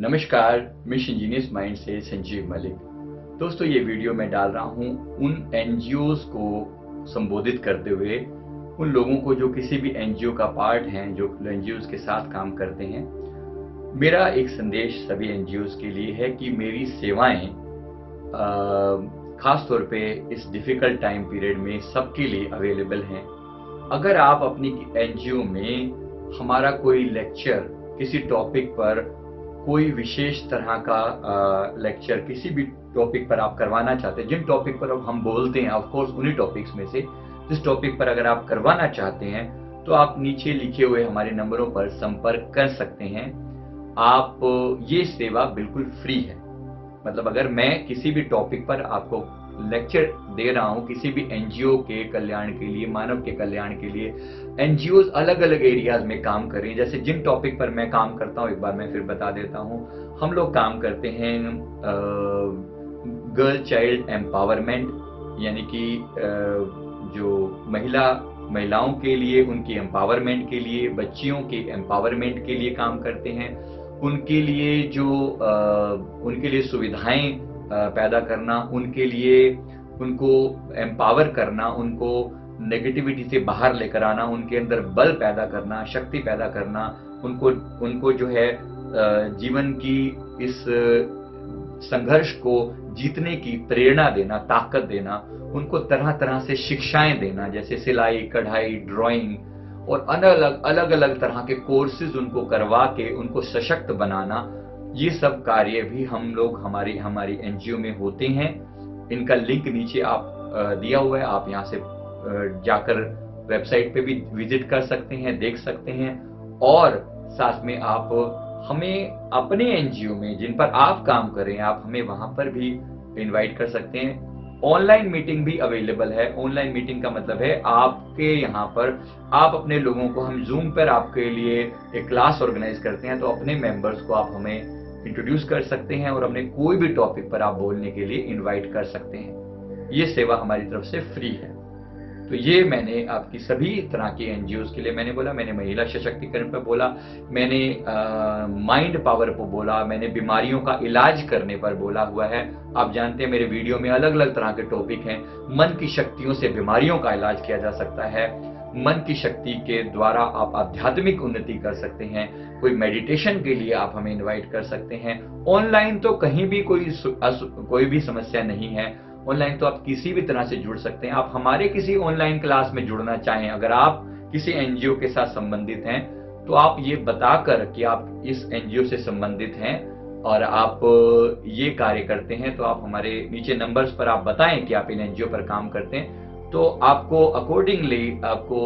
नमस्कार, मिश engineers mind से संजीव मलिक। दोस्तों, ये वीडियो मैं डाल रहा हूँ उन एनजीओज़ को संबोधित करते हुए, उन लोगों को जो किसी भी एनजीओ का पार्ट हैं, जो एनजीओज़ के साथ काम करते हैं। मेरा एक संदेश सभी एनजीओज़ के लिए है कि मेरी सेवाएं खास तौर पे इस डिफ़िकल्ट टाइम पीरियड में सबके लिए अवेलेबल हैं। अगर आप अपनी एनजीओ में हमारा कोई लेक्चर किसी टॉपिक पर, कोई विशेष तरह का लेक्चर किसी भी टॉपिक पर आप करवाना चाहते हैं, जिन टॉपिक पर अब हम बोलते हैं, ऑफ कोर्स उन्हीं टॉपिक्स में से जिस टॉपिक पर अगर आप करवाना चाहते हैं, तो आप नीचे लिखे हुए हमारे नंबरों पर संपर्क कर सकते हैं। आप ये सेवा बिल्कुल फ्री है। मतलब अगर मैं किसी भी टॉपिक पर आपको लेक्चर दे रहा हूँ, किसी भी एनजीओ के कल्याण के लिए, मानव के कल्याण के लिए, एनजीओज अलग-अलग एरियाज में काम कर रही हैं। जैसे जिन टॉपिक पर मैं काम करता हूँ, एक बार मैं फिर बता देता हूँ। हम लोग काम करते हैं गर्ल चाइल्ड एम्पावरमेंट, यानी कि जो महिलाओं के लिए, उनकी एम्पावरमेंट के लिए, बच्चियों के एम्पावरमेंट के लिए काम करते हैं। उनके लिए सुविधाएं पैदा करना, उनके लिए उनको एम्पावर करना, उनको नेगेटिविटी से बाहर लेकर आना, उनके अंदर बल पैदा करना, शक्ति पैदा करना, उनको जो है जीवन की इस संघर्ष को जीतने की प्रेरणा देना, ताकत देना, उनको तरह-तरह से शिक्षाएं देना, जैसे सिलाई, कढ़ाई, ड्राइंग और अलग-अलग तरह के कोर्सेज उनको करवा के उनको सशक्त बनाना। ये सब कार्य भी हम लोग हमारी एनजीओ में होते हैं। इनका लिंक नीचे दिया हुआ है। आप यहाँ से जाकर वेबसाइट पे भी विजिट कर सकते हैं, देख सकते हैं। और साथ में आप हमें अपने एनजीओ में जिन पर आप काम करें, आप हमें वहां पर भी इनवाइट कर सकते हैं। ऑनलाइन मीटिंग भी अवेलेबल है। ऑनलाइन मीटिंग का मतलब है आपके यहाँ पर आप अपने लोगों को, हम जूम पर आपके लिए एक क्लास ऑर्गेनाइज करते हैं, तो अपने मेंबर्स को आप हमें इंट्रोड्यूस कर सकते हैं और अपने कोई भी टॉपिक पर आप बोलने के लिए इनवाइट कर सकते हैं। ये सेवा हमारी तरफ से फ्री है। तो ये मैंने आपकी सभी तरह की एनजीओज के लिए मैंने बोला। मैंने महिला सशक्तिकरण पर बोला, मैंने माइंड पावर पर बोला, मैंने बीमारियों का इलाज करने पर बोला हुआ है। आप जानते हैं मेरे वीडियो में अलग अलग तरह के टॉपिक हैं। मन की शक्तियों से बीमारियों का इलाज किया जा सकता है। मन की शक्ति के द्वारा आप आध्यात्मिक उन्नति कर सकते हैं। कोई मेडिटेशन के लिए आप हमें इनवाइट कर सकते हैं। ऑनलाइन तो कहीं भी कोई भी समस्या नहीं है। ऑनलाइन तो आप किसी भी तरह से जुड़ सकते हैं। आप हमारे किसी ऑनलाइन क्लास में जुड़ना चाहें, अगर आप किसी एनजीओ के साथ संबंधित हैं, तो आप ये बताकर कि आप इस एनजीओ से संबंधित हैं और आप ये कार्य करते हैं, तो आप हमारे नीचे नंबर्स पर आप बताएं कि आप इन एनजीओ पर काम करते हैं, तो आपको अकॉर्डिंगली आपको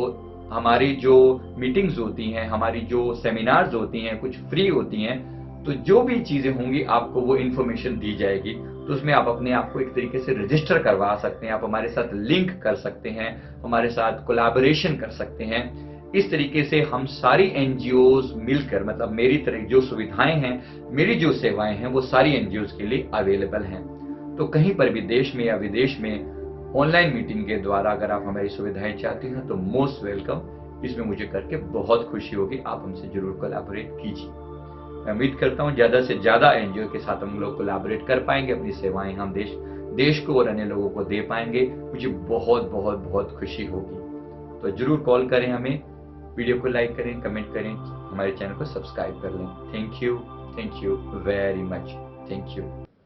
हमारी जो मीटिंग्स होती हैं, हमारी जो सेमिनार्स होती हैं, कुछ फ्री होती हैं, तो जो भी चीजें होंगी आपको वो इन्फॉर्मेशन दी जाएगी। तो उसमें आप अपने आप को एक तरीके से रजिस्टर करवा सकते हैं। आप हमारे साथ लिंक कर सकते हैं, हमारे साथ कोलैबोरेशन कर सकते हैं। इस तरीके से हम सारी एनजीओज मिलकर, मतलब मेरी तरह जो सुविधाएं हैं, मेरी जो सेवाएं हैं, वो सारी एनजीओज के लिए अवेलेबल हैं। तो कहीं पर भी देश में या विदेश में ऑनलाइन मीटिंग के द्वारा अगर आप हमारी सुविधाएं चाहते हैं, तो मोस्ट वेलकम। इसमें मुझे करके बहुत खुशी होगी। आप हमसे जरूर कोलैबोरेट कीजिए। मैं उम्मीद करता हूँ ज्यादा से ज्यादा एनजीओ के साथ हम लोग कोलैबोरेट कर पाएंगे, अपनी सेवाएं हम देश को और अन्य लोगों को दे पाएंगे। मुझे बहुत बहुत बहुत खुशी होगी। तो जरूर कॉल करें हमें, वीडियो को लाइक करें, कमेंट करें, हमारे चैनल को सब्सक्राइब कर लें। Thank you very much. Thank you.